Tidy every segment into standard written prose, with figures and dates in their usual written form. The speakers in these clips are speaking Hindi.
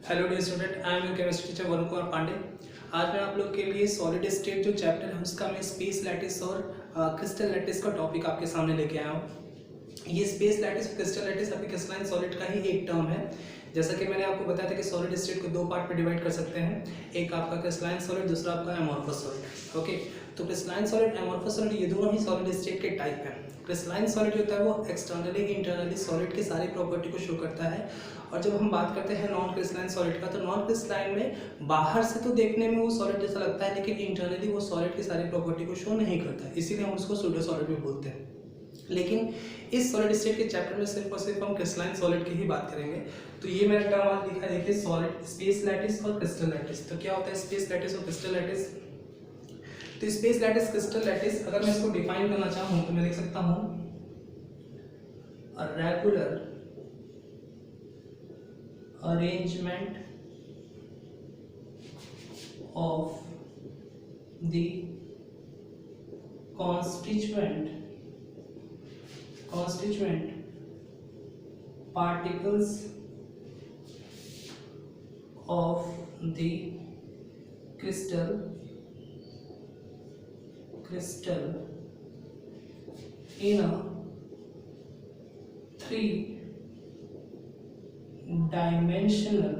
Hello dear student, I am your chemistry teacher Varun Kumar Pandey. आज मैं आप लोग के लिए सॉलिड स्टेट जो चैप्टर है उसका मैं स्पेस लैटिस और क्रिस्टल लैटिस का टॉपिक आपके सामने लेके आया हूँ। ये स्पेस लैटिस और क्रिस्टल लैटिस आपके क्रिस्टलाइन सॉलिड का ही एक टर्म है। जैसा कि मैंने आपको बताया था कि सॉलिड स्टेट को दो पार्ट में डिवाइड कर सकते हैं, एक आपका क्रिस्टलाइन सॉलिड, दूसरा आपका एमॉर्फस सॉलिड। ओके, तो क्रिस्टलाइन सॉलिड, एमॉर्फस सॉलिड, ये दोनों ही सॉलिड स्टेट के टाइप हैं। क्रिस्टलाइन सॉलिड जो होता है वो एक्सटर्नली इंटरनली सॉलिड की सारी प्रॉपर्टी को शो करता है। और जब हम बात करते हैं नॉन क्रिस्टलाइन सॉलिड का, तो नॉन क्रिस्टलाइन में बाहर से तो देखने में वो सॉलिड जैसा लगता है, लेकिन इंटरनली वो सॉलिड की सारी प्रॉपर्टी को शो नहीं करता, इसीलिए हम उसको सूडो सॉलिड भी बोलते हैं। लेकिन इस सॉलिड स्टेट के चैप्टर में सिर्फ और सिर्फ हम क्रिस्टलाइन सॉलिड की ही बात करेंगे। तो ये मैंने टर्म आज लिखा है, देखिए, सॉलिड, स्पेस लैटिस और क्रिस्टल लैटिस। तो क्या होता है स्पेस लैटिस और क्रिस्टल लैटिस? तो स्पेस लैटिस, क्रिस्टल लैटिस, अगर मैं इसको डिफाइन करना चाहूँ तो मैं लिख सकता हूँ a regular arrangement of the constituent particles of the crystal in a three-dimensional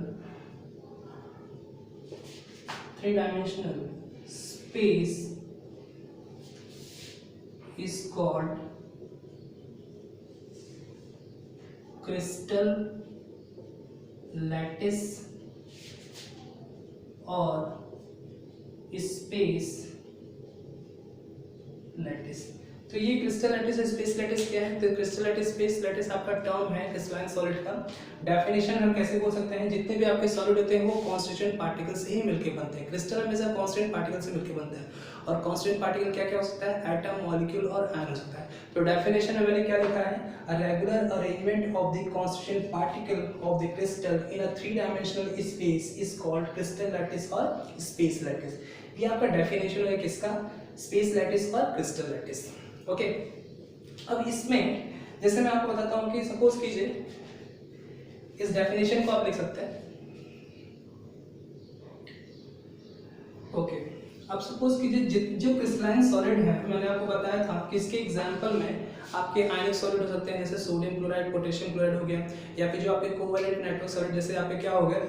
space is called crystal lattice or space lattice। तो ये क्रिस्टल लैटिस और स्पेस लैटिस क्या है? तो क्रिस्टल लैटिस, स्पेस लैटिस आपका टर्म है क्रिस्टलाइन सॉलिड का। डेफिनेशन हम कैसे बोल सकते हैं? जितने भी आपके सॉलिड होते हैं वो कॉन्स्टिट्यूएंट पार्टिकल से ही मिलके बनते हैं। क्रिस्टल हमेशा कॉन्स्टिट्यूएंट पार्टिकल से मिलके बनता है, और कॉन्स्टिट्यूएंट पार्टिकल क्या क्या हो सकता है? एटम, मॉलिक्यूल और आयन हो सकता है। तो डेफिनेशन में मैंने क्या लिखा है? A regular arrangement of the constituent particle of the crystal in a three dimensional space is called crystal lattice और स्पेस लैटिस। ये आपका डेफिनेशन है किसका? स्पेस लैटिस और क्रिस्टल लैटिस। ओके, अब इसमें जैसे मैं आपको बताता हूं कि सपोज कीजिए, इस डेफिनेशन को आप लिख सकते हैं। ओके, अब सपोज कीजिए जो क्रिस्टलाइन सॉलिड है, मैंने आपको बताया था कि इसके एग्जांपल में आपके आयनिक सॉलिड हो सकते हैं, जैसे सोडियम क्लोराइड, पोटेशियम क्लोराइड हो गया, या फिर जो आपके कोवैलेंट नेटवर्क सॉलिड, जैसे यहाँ पे क्या हो गया,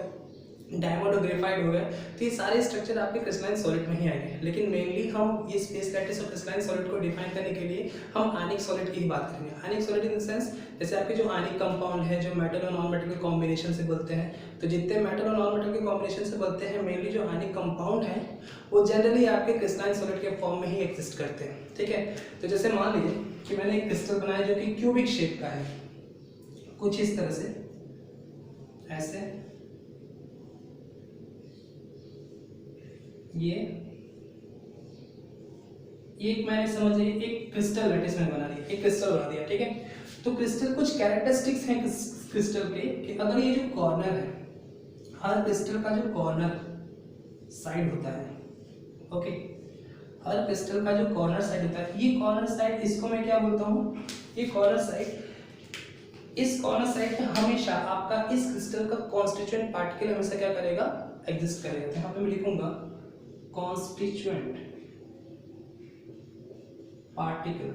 डायमंड और ग्रेफाइट हो गए। तो ये सारे स्ट्रक्चर आपके क्रिस्टलाइन सॉलिड में ही आएंगे। लेकिन मेनली हम ये स्पेस लैटिस और क्रिस्टलाइन सॉलिड को डिफाइन करने के लिए हम आयनिक सॉलिड की ही बात करेंगे। आयनिक सॉलिड इन द सेंस, जैसे आपके जो आयनिक कंपाउंड है जो मेटल और नॉन मेटल के कॉम्बिनेशन से बनते हैं, तो जितने मेटल और नॉन मेटल के कॉम्बिनेशन से बनते हैं, मेनली जो आयनिक कंपाउंड है वो जनरली आपके क्रिस्टलाइन सॉलिड के फॉर्म में ही एग्जिस्ट करते हैं। ठीक है, तो जैसे मान लीजिए कि मैंने एक क्रिस्टल बनाया जो कि क्यूबिक शेप का है, कुछ इस तरह से, ऐसे, ये एक मैंने समझ ली एक क्रिस्टल लैटिस में बना दिया, एक क्रिस्टल बना दिया। ठीक है, तो क्रिस्टल कुछ कैरेक्टरिस्टिक्स हैं क्रिस्टल के कि अगर ये जो कॉर्नर है, हर क्रिस्टल का जो कॉर्नर साइड होता है, ओके, हर क्रिस्टल का जो कॉर्नर साइड होता है, ये कॉर्नर साइड, इसको मैं क्या बोलता हूँ? ये कॉर्नर साइड, इस कॉर्नर साइड पे हमेशा आपका इस क्रिस्टल का कॉन्स्टिट्यूएंट पार्टिकल हमेशा क्या करेगा? एग्जिस्ट करेगा। तो यहाँ पे मैं लिखूंगा कॉन्स्टिट्यूएंट पार्टिकल।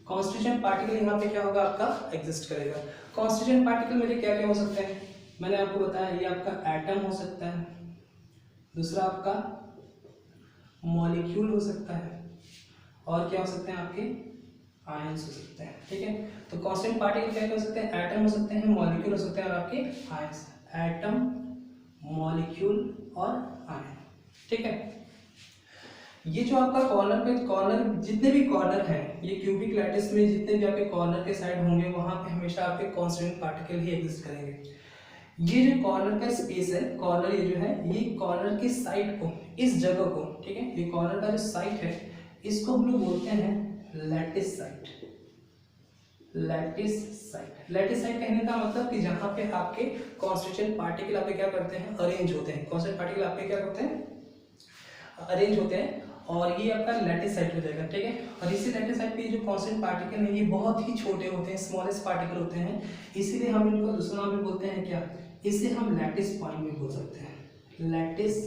कॉन्स्टिट्यूएंट पार्टिकल यहाँ पे क्या होगा? आपका एग्जिस्ट करेगा। कॉन्स्टिट्यूएंट पार्टिकल मेरे क्या क्या हो सकते हैं? मैंने आपको बताया, ये आपका एटम हो सकता है, दूसरा आपका मॉलिक्यूल हो सकता है, और क्या हो सकते हैं? आपके आयंस हो सकते हैं। ठीक है, तो कॉन्स्टिट्यूएंट पार्टिकल क्या क्या हो सकते हैं? एटम हो सकते हैं, मॉलिक्यूल हो सकते हैं, और आपके आयंस। एटम, मॉलिक्यूल और आयन। ठीक है, ये जो आपका कॉर्नर पे, कॉर्नर जितने भी कॉर्नर हैं, ये क्यूबिक लैटिस में जितने भी आपके कॉर्नर के साइड होंगे, वहां पे हमेशा आपके कॉन्स्टेंट पार्टिकल ही एग्जिस्ट करेंगे। ये जो कॉर्नर का स्पेस है, कॉर्नर ये जो है, ये कॉर्नर की साइड को, इस जगह को, ठीक है, ये कॉर्नर का जो साइड है, इसको हम लोग बोलते हैं lattice side. Lattice site. Lattice site कहने का मतलब कि जहां पे आपके कॉन्स्टिट्यूएंट पार्टिकल आपके क्या करते हैं? अरेंज होते हैं। कॉन्स्टिट्यूएंट पार्टिकल आपके क्या करते हैं? अरेंज होते हैं। और ये आपका लैटिसाइट हो जाएगा, ठीक है। और इसी लैटिसाइट पे जो कांस्टेंट पार्टिकल है ये बहुत ही छोटे होते हैं, स्मॉलेस्ट पार्टिकल होते हैं, इसीलिए हम इनको दूसरा नाम भी बोलते हैं क्या, इसे हम लैटिस पॉइंट भी बोल सकते हैं, लैटिस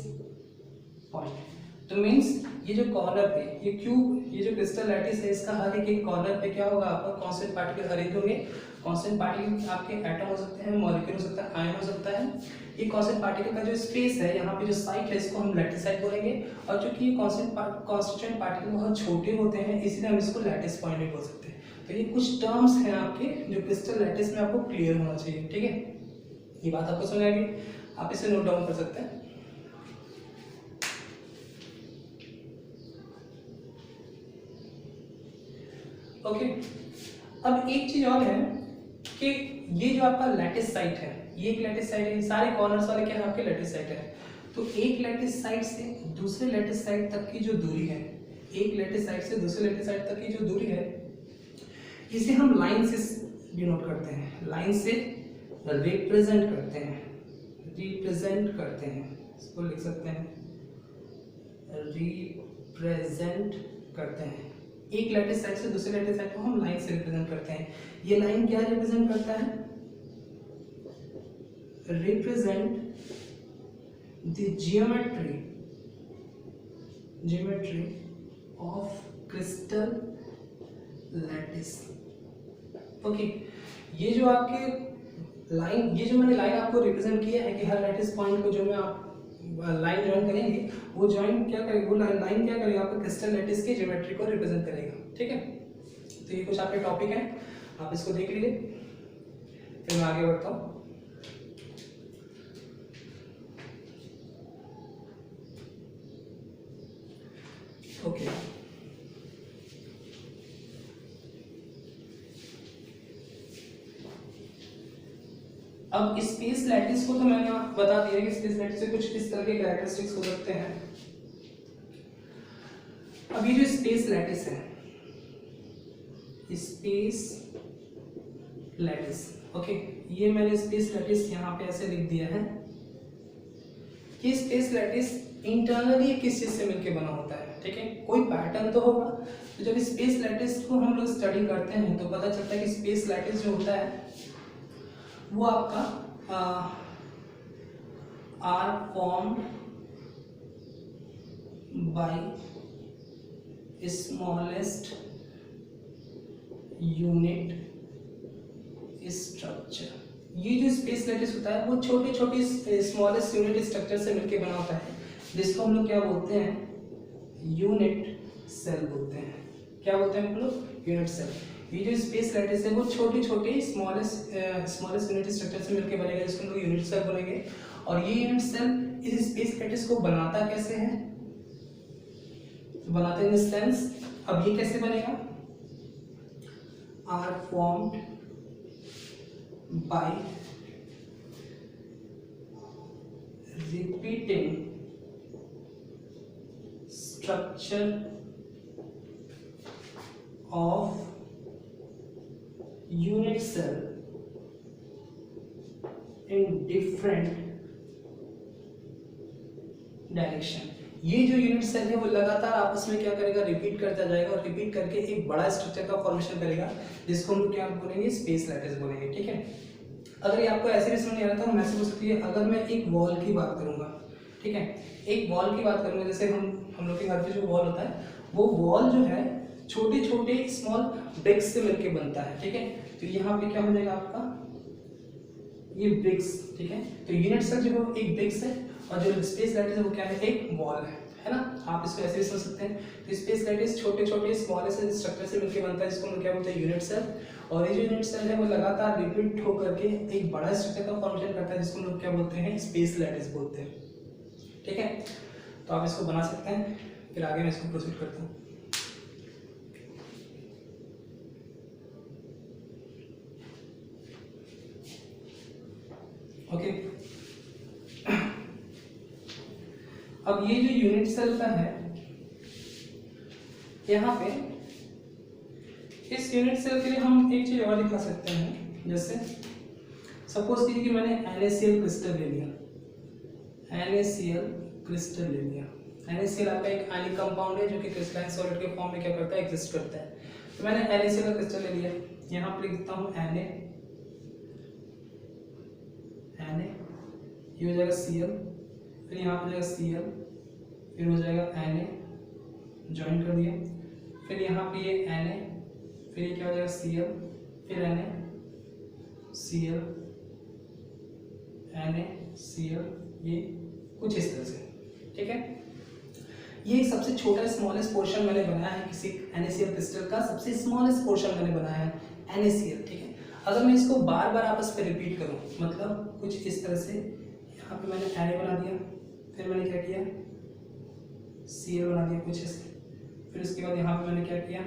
पॉइंट। तो मीन्स ये जो कॉर्नर पे ये क्यूब, ये जो क्रिस्टल लैटिस है, इसका हर एक कॉर्नर पे क्या होगा, आपका कांस्टेंट पार्टिकल अरेंज होंगे। कांस्टेंट पार्टिकल आपके एटम हो सकते हैं, मॉलिक्यूल हो सकता है, आयन हो सकता है। ये कांस्टेंट पार्टिकल का जो स्पेस है, यहाँ पे जो साइट है, इसको हम लैटिसाइट बोलेंगे। और चूंकि ये कांस्टिट्यूएंट पार्टिकल बहुत छोटे होते हैं, इसलिए हम इसको लैटिस पॉइंट भी बोल सकते हैं। तो ये कुछ टर्म्स हैं आपके जो क्रिस्टल लैटिस में आपको क्लियर होना चाहिए, ठीक है। ये बात आपको समझ आएगी, आप इसे नोट डाउन कर सकते हैं। ओके, अब एक चीज और है कि ये जो आपका लैटिस साइट है, ये एक लैटिस साइट है, सारे कॉर्नर्स वाले क्या है आपके लैटिस साइट है। तो एक लैटिस साइट से दूसरे लैटिस साइट तक की जो दूरी है, एक लैटिस साइट से दूसरे लैटिस साइट तक की जो दूरी है, इसे हम लाइन से डिनोट करते हैं, लाइन से रिप्रेजेंट करते हैं, इसको लिख सकते हैं, रिप्रेजेंट करते हैं। एक लैटिस साइड से दूसरे लैटिस साइड को हम लाइन से रिप्रेजेंट करते हैं। ये लाइन क्या रिप्रेजेंट करता है, represent the geometry of crystal lattice. Okay, ये जो आपके लाइन, ये जो मैंने लाइन आपको रिप्रेजेंट किया है कि हर लैटिस पॉइंट को जो मैं आप लाइन ज्वाइन करेंगे, वो ज्वाइन क्या करेगा, वो लाइन क्या करेगा, आपका क्रिस्टल लैटिस की ज्योमेट्री को रिप्रेजेंट करेगा, ठीक है। तो ये कुछ आपके टॉपिक है, आप इसको देख लीजिए, फिर मैं आगे बढ़ता हूँ। ओके, अब स्पेस लैटिस को तो मैंने बता दिया कि स्पेस लैटिस से कुछ इस तरह के कैरेक्टरिस्टिक्स हो सकते हैं। अब ये जो स्पेस लैटिस है, स्पेस लैटिस, ओके, ये मैंने स्पेस लैटिस यहाँ पे ऐसे लिख दिया है कि स्पेस लैटिस इंटरनली किस चीज से मिलकर बना होता है, ठीक है, कोई पैटर्न तो होगा। तो जब स्पेस लैटिस को हम लोग स्टडी करते हैं तो पता चलता है कि स्पेस लैटिस जो होता है वो आपका are formed by smallest unit structure. ये जो स्पेस लैटिस होता है वो छोटे छोटे स्मॉलेस्ट यूनिट स्ट्रक्चर से मिलकर बना होता है, जिसको हम लोग क्या बोलते हैं, यूनिट सेल बोलते हैं। क्या बोलते हैं हम लोग, यूनिट सेल। ये जो स्पेस लैटिस है वो छोटे छोटे स्मॉलेस्ट यूनिट स्ट्रक्चर से मिलकर बनेगा, जिसको हम लोग यूनिट सेल बोलेंगे। और ये यूनिट सेल इस स्पेस लैटिस को बनाता कैसे है, बनाते इन सेंस, अब ये कैसे बनेगा, are formed by repeating structure of unit cell in different direction। ये जो यूनिट सेल है वो लगातार आपस में क्या करेगा, रिपीट करता जाएगा और रिपीट करके एक बड़ा स्ट्रक्चर का फॉर्मेशन करेगा, जिसको हम क्या बोलेंगे, स्पेस लैटिस बोलेंगे, ठीक है। अगर ये आपको ऐसे भी समझ नहीं आ रहा था, हम ऐसे बोल सकते हैं, अगर मैं एक वॉल की बात करूंगा, ठीक है, एक वॉल की बात करूंगा, जैसे हम लोग के घर पे जो वॉल होता है, वो वॉल जो है छोटे छोटे स्मॉल ब्रिक्स से मिलके बनता है, ठीक है। तो यहाँ पे क्या हो जाएगा आपका, ये ब्रिक्स, ठीक है। तो यूनिट सेल जो है एक ब्रिक्स है, और जो स्पेस लैटिस है वो क्या है, एक वॉल है ना। आप इसको ऐसे भी समझ सकते हैं। तो स्पेस लैटिस छोटे छोटे स्मॉलेस्ट स्ट्रक्चर से मिलकर बनता है, जिसको हम क्या बोलते हैं, यूनिट सेल। और ये जो यूनिट सेल है वो लगातार रिपीट होकर के एक बड़ा स्ट्रक्चर का फॉर्मेशन करता है, जिसको हम लोग क्या बोलते हैं, स्पेस लैटिस बोलते हैं, ठीक है। तो आप इसको बना सकते हैं, फिर आगे मैं इसको प्रोसीड करता हूँ। ओके, अब ये जो यूनिट सेल का है, यहाँ पे इस यूनिट सेल के लिए हम एक चीज और दिखा सकते हैं। जैसे सपोज कीजिए कि मैंने NaCl क्रिस्टल ले लिया, NaCl क्रिस्टल ले लिया, NaCl आपका एक आयनिक कंपाउंड है जो कि क्रिस्टलाइन सॉलिड के फॉर्म में क्या करता है, एग्जिस्ट करता है। तो मैंने NaCl का क्रिस्टल ले लिया, यहाँ पर लिखता हूँ Na, ये हो जाएगा Cl, फिर यहाँ पर जाएगा Cl, फिर हो जाएगा Na, ज्वाइन कर दिया, फिर यहाँ पे ये Na, फिर ये क्या हो जाएगा Cl, फिर Na, Cl, Na, Cl, ये कुछ इस तरह से, ठीक है। ये एक सबसे छोटा स्मॉलेस्ट पोर्शन मैंने बनाया है किसी NaCl क्रिस्टल का, सबसे स्मॉलेस्ट पोर्शन मैंने बनाया है NaCl, ठीक है। अगर मैं इसको बार बार आपस में रिपीट करूं, मतलब कुछ इस तरह से, यहाँ पे मैंने Na बना दिया, फिर मैंने क्या किया, Cl बना दिया कुछ ऐसे, फिर उसके बाद यहाँ पे मैंने क्या किया,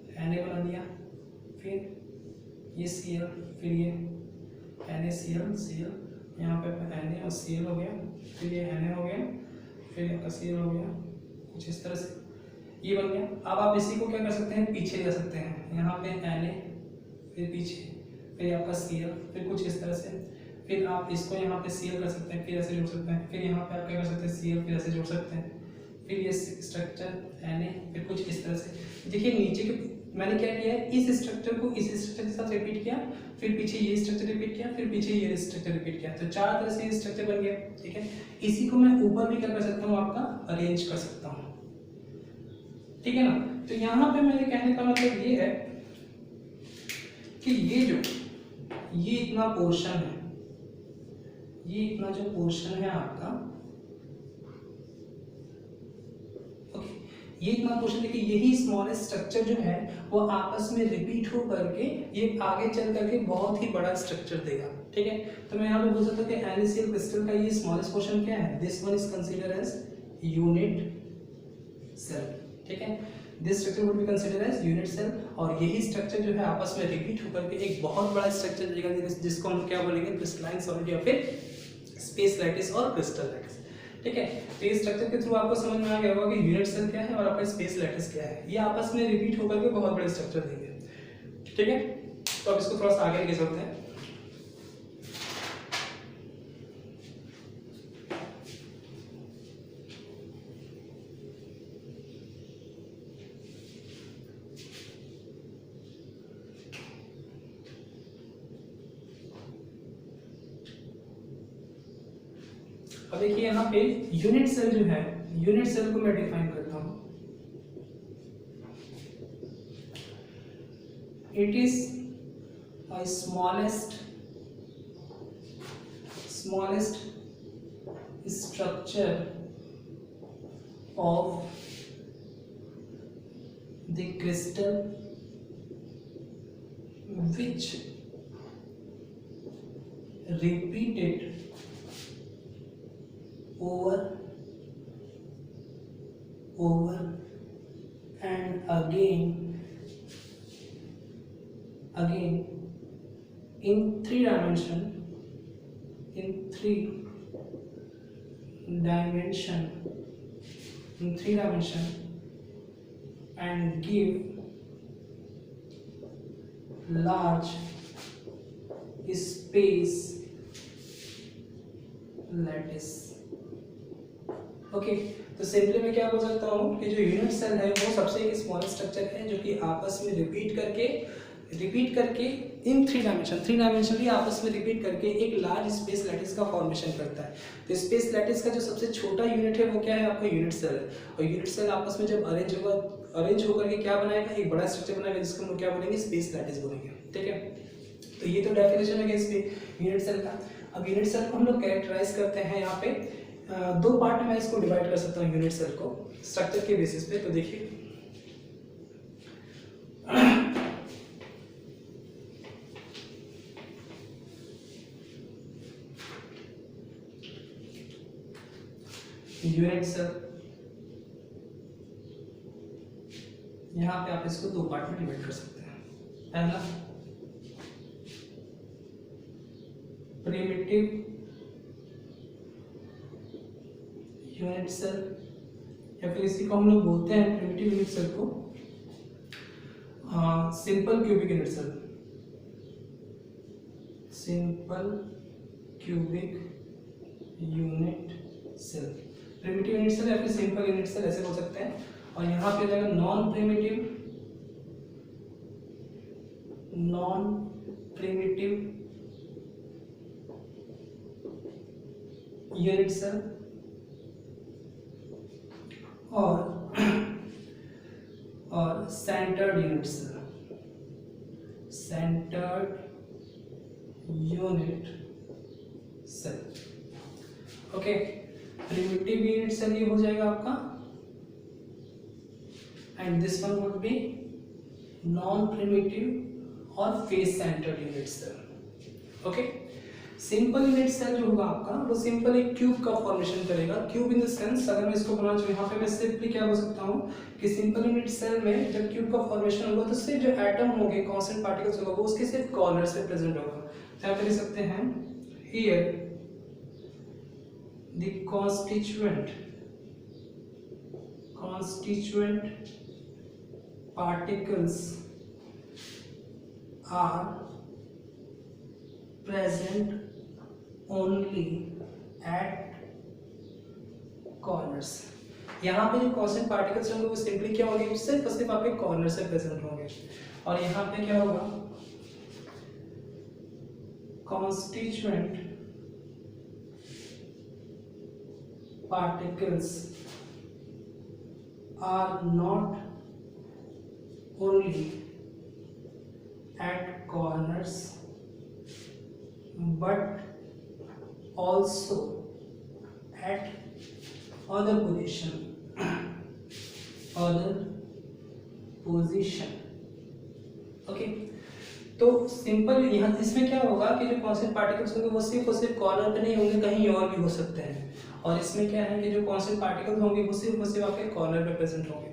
Na बना दिया, फिर ये Cl, फिर ये NaCl, Cl, यहाँ पे Na और Cl हो गया, फिर ये Na हो गया, फिर यहाँ Cl हो गया, कुछ इस तरह से ये बन गया। अब आप इसी को क्या कर सकते हैं, पीछे ले सकते हैं, यहाँ पे Na, फिर पीछे, फिर आपका Cl, फिर कुछ इस तरह से, फिर आप इसको यहाँ पे Cl कर सकते हैं, फिर ऐसे जोड़ सकते हैं, फिर यहाँ पे आप क्या कर सकते हैं, Cl, फिर ऐसे जोड़ सकते हैं, फिर ये स्ट्रक्चर Na, फिर कुछ इस तरह से। देखिए नीचे के मैंने क्या किया है, इस स्ट्रक्चर को इस स्ट्रक्चर के साथ रिपीट किया, फिर पीछे ये स्ट्रक्चर रिपीट किया, फिर पीछे ये स्ट्रक्चर रिपीट किया, तो चार तरह से ये स्ट्रक्चर बन गया, ठीक है। इसी को मैं ऊपर भी क्या कर सकता हूँ, आपका अरेंज कर सकता हूँ, ठीक है ना। तो यहाँ पे मेरे कहने का मतलब ये है कि ये इतना पोर्शन है, ये इतना जो पोर्शन है आपका, ये इतना पोर्शन देखिए, यही स्मॉलेस्ट स्ट्रक्चर जो है वो आपस में रिपीट हो करके ये आगे चल करके बहुत ही बड़ा स्ट्रक्चर देगा, ठीक है। तो मैं यहाँ पे बोल सकता हूँ कि NaCl क्रिस्टल का ये स्मॉलेस्ट पोर्शन क्या है, this one is consider as unit cell, ठीक है। This structure would be consider as unit cell, और यही स्ट्रक्चर जो है आपस में रिपीट होकर के एक बहुत बड़ा स्ट्रक्चर देगा, जिसको हम क्या बोलेंगे, क्रिस्टलाइन सॉलिड या फिर स्पेस लैटिस और क्रिस्टल लैटिस, ठीक है। तो ये स्ट्रक्चर के थ्रू आपको समझ में आ गया होगा कि यूनिट सेल क्या है और आपका स्पेस लैटिस क्या है, ये आपस में रिपीट होकर के बहुत बड़े स्ट्रक्चर देंगे, ठीक है। तो अब इसको थोड़ा सा आगे लेके चलते हैं। अब देखिए यहाँ पे यूनिट सेल जो है, यूनिट सेल को मैं डिफाइन करता हूं, it is a smallest structure of the crystal which repeated over and again in three dimension and give large space lattice, okay. तो सिंपली मैं क्या बोल सकता हूँ कि जो यूनिट सेल है वो सबसे एक स्मॉल स्ट्रक्चर है जो कि आपस में रिपीट करके इन थ्री डायमेंशनली आपस में रिपीट करके एक लार्ज स्पेस लैटिस का फॉर्मेशन करता है। तो स्पेस लैटिस का जो सबसे छोटा यूनिट है वो क्या है, आपका यूनिट सेल है, और यूनिट सेल आपस में जब अरेंज होकर के क्या बनाएगा, एक बड़ा स्ट्रक्चर बनाएगा जिसको हम क्या बोलेंगे, स्पेस लैटिस बोलेंगे, ठीक है। तो ये तो डेफिनेशन है इस पे यूनिट सेल का। अब यूनिट सेल को हम लोग कैरेक्टराइज करते हैं यहाँ पे दो पार्ट में मैं इसको डिवाइड कर सकता हूँ यूनिट सेल को स्ट्रक्चर के बेसिस पे। तो देखिए यूनिट सेल, यहाँ पे आप इसको दो पार्ट में डिवाइड कर सकते हैं। पहला प्रिमिटिव यूनिट सेल, या फिर इसी को हम लोग बोलते हैं प्रिमिटिव यूनिट सेल को simple cubic unit cell, simple cubic unit cell. Primitive unit cell या फिर सिंपल यूनिट सेल ऐसे बोल सकते हैं। और यहाँ पे हो जाएगा नॉन प्रिमिटिव यूनिट सेल और centered unit cell, centered unit cell. Okay, primitive unit cell ये हो जाएगा आपका, and this one would be non primitive और face centered unit cell. Okay, simple unit cell जो होगा आपका वो सिंपल एक क्यूब का फॉर्मेशन करेगा। क्यूब इन द सेंस, अगर मैं इसको बनाना चाहूँ यहाँ पे मैं सिंपली क्या बोल सकता हूँ कि सिंपल यूनिट सेल में जब क्यूब का फॉर्मेशन होगा तो सिर्फ जो एटम होंगे, कांस्टेंट पार्टिकल्स होगा, वो उसके सिर्फ कॉर्नर्स पे प्रेजेंट होगा। क्या कर सकते हैं, here the constituent particles are present only at corners। यहाँ पे जो कांस्टेंट पार्टिकल्स होंगे वो सिंपली क्या होंगे, सिर्फ और सिर्फ आपके कॉर्नर से प्रेजेंट होंगे। और यहाँ पे क्या होगा, constituent particles are not only at corners but also at other position। Okay, तो सिंपल यहाँ इसमें क्या होगा कि जो कांस्टेंट पार्टिकल्स होंगे वो सिर्फ और सिर्फ कॉर्नर पे नहीं होंगे, कहीं और भी हो सकते हैं। और इसमें क्या है कि जो कांस्टेंट पार्टिकल्स होंगे वो सिर्फ और सिर्फ आपके कॉर्नर पे प्रेजेंट होंगे।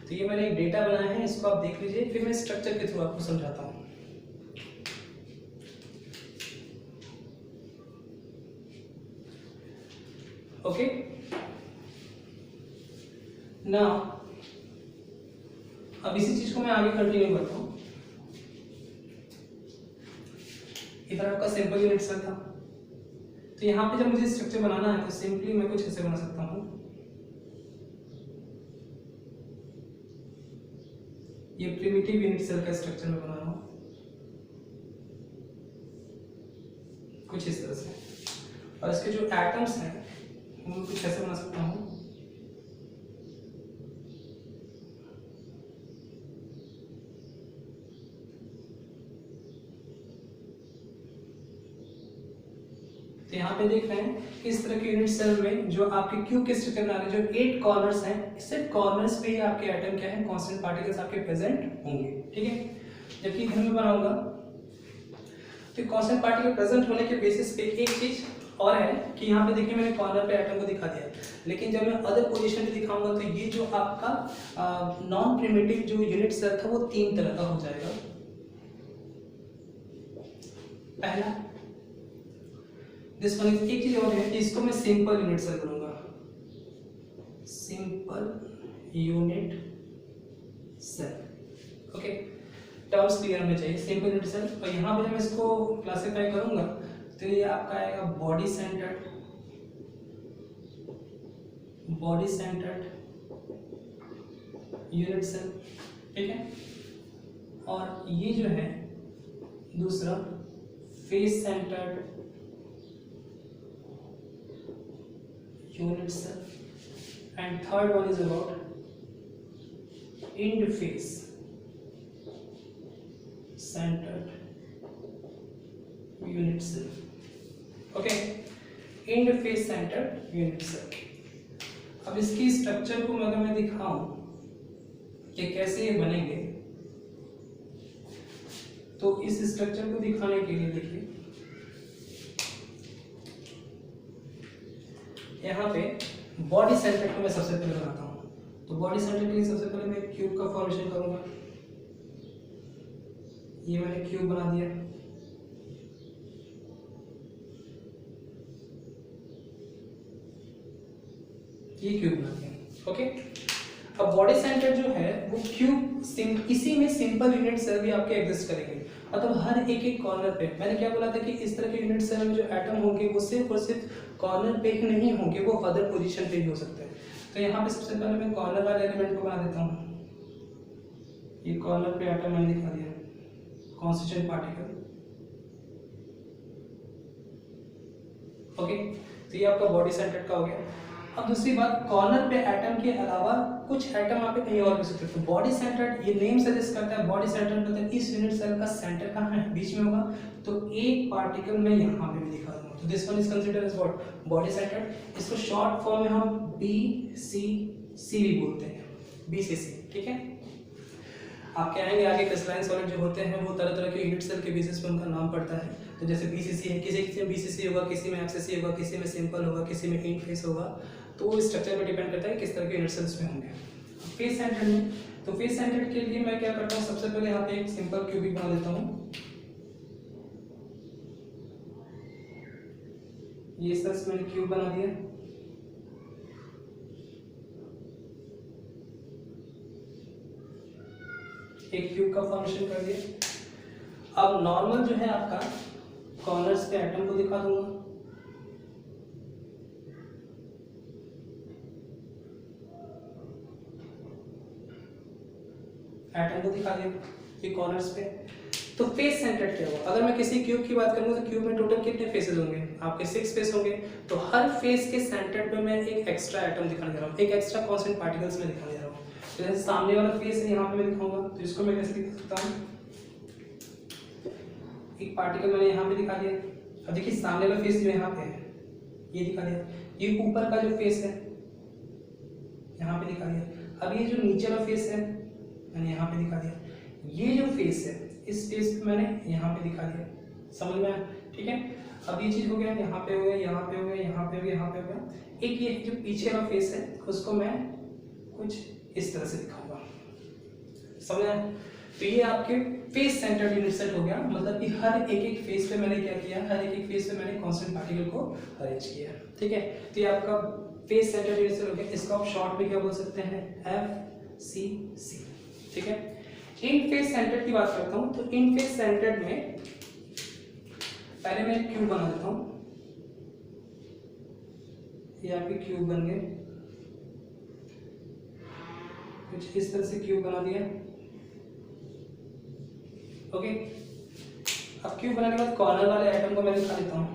तो ये मैंने एक डेटा बनाया है, इसको आप देख लीजिए, फिर मैं स्ट्रक्चर के थ्रू आपको समझाता हूँ। ओके, नाउ अब इसी चीज को मैं आगे कंटिन्यू करता हूँ। इधर आपका सिंपल यूनिट सेल था, तो यहाँ पे जब मुझे स्ट्रक्चर बनाना है तो सिंपली मैं कुछ ऐसे बना सकता हूँ। ये प्रिमिटिव यूनिट सेल का स्ट्रक्चर मैं बना रहा हूँ कुछ इस तरह से, और इसके जो एटम्स हैं वो कुछ ऐसे बना सकता हूँ। तो यहाँ पे देख रहे हैं कि इस तरह के यूनिट सेल में जो आपके क्यूब के स्ट्रक्चर बना रहे हैं, जो 8 कॉर्नर्स हैं, सिर्फ कॉर्नर्स पे ही आपके एटम क्या है, कांस्टेंट पार्टिकल्स आपके प्रेजेंट होंगे। ठीक है, जबकि इधर में बनाऊंगा तो कांस्टेंट पार्टिकल प्रेजेंट होने के बेसिस पे एक चीज और है कि यहाँ पे देखिए मैंने कॉर्नर पे एटम को दिखा दिया, लेकिन जब मैं अदर पोजीशन पे दिखाऊंगा तो ये जो आपका नॉन प्रिमिटिव जो यूनिट सेल था वो 3 तरह का हो जाएगा। पहला, दिस वन इज, एक चीज और है कि इसको मैं सिंपल यूनिट सेल करूंगा, simple unit cell. Okay, terms clear होने चाहिए, सिंपल यूनिट सेल। और यहाँ पे जब मैं इसको क्लासिफाई करूंगा तो ये आपका आएगा बॉडी सेंटर्ड यूनिट सेल। ठीक है, और ये जो है दूसरा face centred unit cell, and third one is about end face centered unit cell। okay, end face centered unit cell। अब इसकी स्ट्रक्चर को अगर मैं दिखाऊं कि कैसे ये बनेंगे, तो इस स्ट्रक्चर को दिखाने के लिए देखिए यहाँ पे बॉडी सेंटर को मैं सबसे पहले बनाता हूँ। तो बॉडी सेंटर के लिए सबसे पहले मैं क्यूब का फॉर्मेशन करूंगा। ये मैंने क्यूब बना दिया, ये क्यूब बना दिया। ओके, अब बॉडी सेंटर जो है वो क्यूब इसी में सिंपल यूनिट सेल भी आपके एग्जिस्ट करेंगे। मतलब हर एक एक कॉर्नर पे, मैंने क्या बोला था कि इस तरह के यूनिट सेल में जो एटम होंगे वो सिर्फ और सिर्फ कॉर्नर पे ही नहीं होंगे, वो अदर पोजीशन पे भी हो सकते हैं। तो यहाँ पे सबसे पहले मैं कॉर्नर वाले एलिमेंट को बना देता हूँ। ये कॉर्नर पे एटम मैंने दिखा दिया, कॉन्स्टिट्यूएंट पार्टिकल। ओके, तो ये आपका बॉडी सेंटर्ड का हो गया। अब दूसरी बात, कॉर्नर पे एटम के अलावा कुछ एटम आप कहीं और भी सकते हो। बॉडी सेंटर्ड, ये नेम सजेस्ट करता है बॉडी सेंटर्ड, मतलब इस यूनिट सेल का सेंटर कहाँ है, बीच में होगा। तो एक पार्टिकल मैं यहाँ पे भी दिखा दूंगा, तो this one is considered as what, body centred. इसको शॉर्ट फॉर्म में हम BCC भी बोलते हैं, BCC, ठीक है। आपके आएंगे आगे क्रिस्टलाइन सॉलिड जो होते हैं वो तरह तरह के यूनिट सेल के बेसिस पे उनका नाम पड़ता है। तो जैसे BCC है, किसी में BCC होगा, किसी में FCC होगा, किसी में सिंपल होगा, किसी में इन फेस होगा। तो वो स्ट्रक्चर पे डिपेंड करता है किस तरह के यूनिट सेल्स में होंगे। फेस सेंटर्ड में, तो फेस सेंटर्ड के लिए मैं क्या करता हूँ, सबसे पहले यहाँ पे एक सिंपल क्यूबिक बना देता हूँ। ये इस तरह से मैंने क्यूब बना दिया। एक क्यूब का फॉर्मेशन कर दिया। अब नॉर्मल जो है आपका कॉर्नर्स पे एटम को दिखा दूंगा। एटम को दिखा दिया ये कॉर्नर्स पे। तो फेस सेंटर्ड क्या होगा, अगर मैं किसी क्यूब की बात करूंगा तो क्यूब में टोटल कितने फेसेस होंगे, आपके 6 फेस होंगे। तो हर फेस के सेंटर पे मैं एक एक्स्ट्रा एटम दिखाने जा रहा हूँ, एक एक्स्ट्रा कांस्टेंट पार्टिकल्स में दिखाने जा रहा हूँ। तो जैसे सामने वाला फेस है, यहाँ पे मैं दिखाऊंगा, तो इसको मैं कैसे दिखा सकता हूँ, एक पार्टिकल मैंने यहाँ पे दिखा दिया। अब देखिए सामने वाला फेस जो यहाँ पे है ये दिखा दिया, ये ऊपर का जो फेस है यहाँ पे दिखा दिया। अब ये जो नीचे वाला फेस है मैंने यहाँ पे दिखा दिया। ये जो फेस है इस फेस पे मैंने यहाँ पे दिखा दिया, समझ में आया, ठीक है। अब ये चीज हो गया, यहाँ पे हो गया, यहाँ पे हो गया, यहाँ पे हो गया, यहाँ पे हो गया। एक ये जो पीछे वाला फेस है उसको मैं कुछ इस तरह से दिखाऊंगा, समझ आया। तो ये आपके फेस सेंटर्ड यूनिट सेल हो गया, मतलब कि हर एक एक फेस पे मैंने क्या किया, हर एक एक फेस पे मैंने कांस्टेंट पार्टिकल को अरेंज किया, ठीक है। तो ये आपका फेस सेंटर्ड यूनिट सेल हो गया। इसको आप शॉर्ट में क्या बोल सकते हैं, FCC, ठीक है। इन फेस सेंटर्ड की बात करता हूं, तो इन फेस सेंटर्ड में पहले मैं एक क्यूब बना देता हूं। ये आपके क्यूब बन गए, कुछ इस तरह से क्यूब बना दिया, ओके। अब क्यूब बनाने के बाद कॉर्नर वाले एटम को मैं दिखा देता हूं।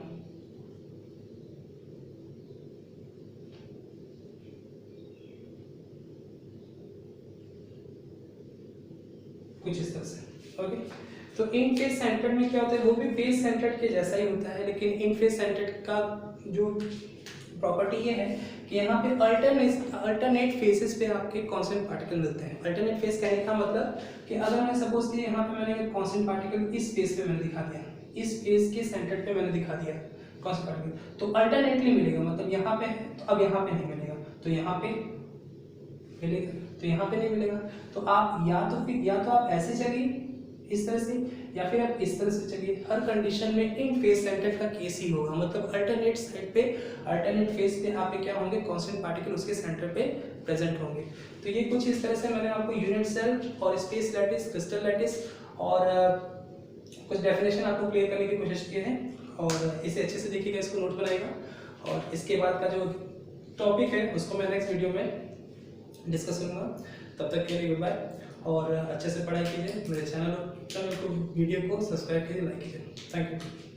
कुछ इस तरह से, ओके। तो इन फेस सेंटर्ड में क्या होता है, वो भी फेस सेंटर्ड के जैसा ही होता है, लेकिन इन फेस सेंटर्ड का जो प्रॉपर्टी ये है कि यहाँ पे अल्टरनेट फेसेस पे आपके कांस्टेंट पार्टिकल मिलते हैं। अल्टरनेट फेस कहने का मतलब कि अगर मैं सपोज कि यहाँ पे मैंने कांस्टेंट पार्टिकल इस फेस पे मैंने दिखा दिया, इस फेस के सेंटर पे मैंने दिखा दिया कांस्टेंट पार्टिकल, तो अल्टरनेटली मिलेगा, मतलब यहाँ पे है तो अब यहाँ पे नहीं मिलेगा, तो यहाँ पे मिलेगा, तो यहाँ पे नहीं मिलेगा। तो आप या तो आप ऐसे चलिए इस तरह से, या फिर आप इस तरह से चलिए। हर कंडीशन में इन फेस सेंटर्ड का केस ही होगा, मतलब अल्टरनेट साइड पे, अल्टरनेट फेस पे आप क्या होंगे, कांस्टेंट पार्टिकल उसके सेंटर पे प्रेजेंट होंगे। तो ये कुछ इस तरह से मैंने आपको यूनिट सेल और स्पेस लैटिस, क्रिस्टल लैटिस और कुछ डेफिनेशन आपको क्लियर करने की कोशिश की है, और इसे अच्छे से देखिएगा, इसको नोट बनाएगा, और इसके बाद का जो टॉपिक है उसको मैं नेक्स्ट वीडियो में डिस्कस करूँगा। तब तक के लिए गुड बाय, और अच्छे से पढ़ाई कीजिए। मेरे चैनल को वीडियो को सब्सक्राइब कीजिए, लाइक कीजिए। Thank you.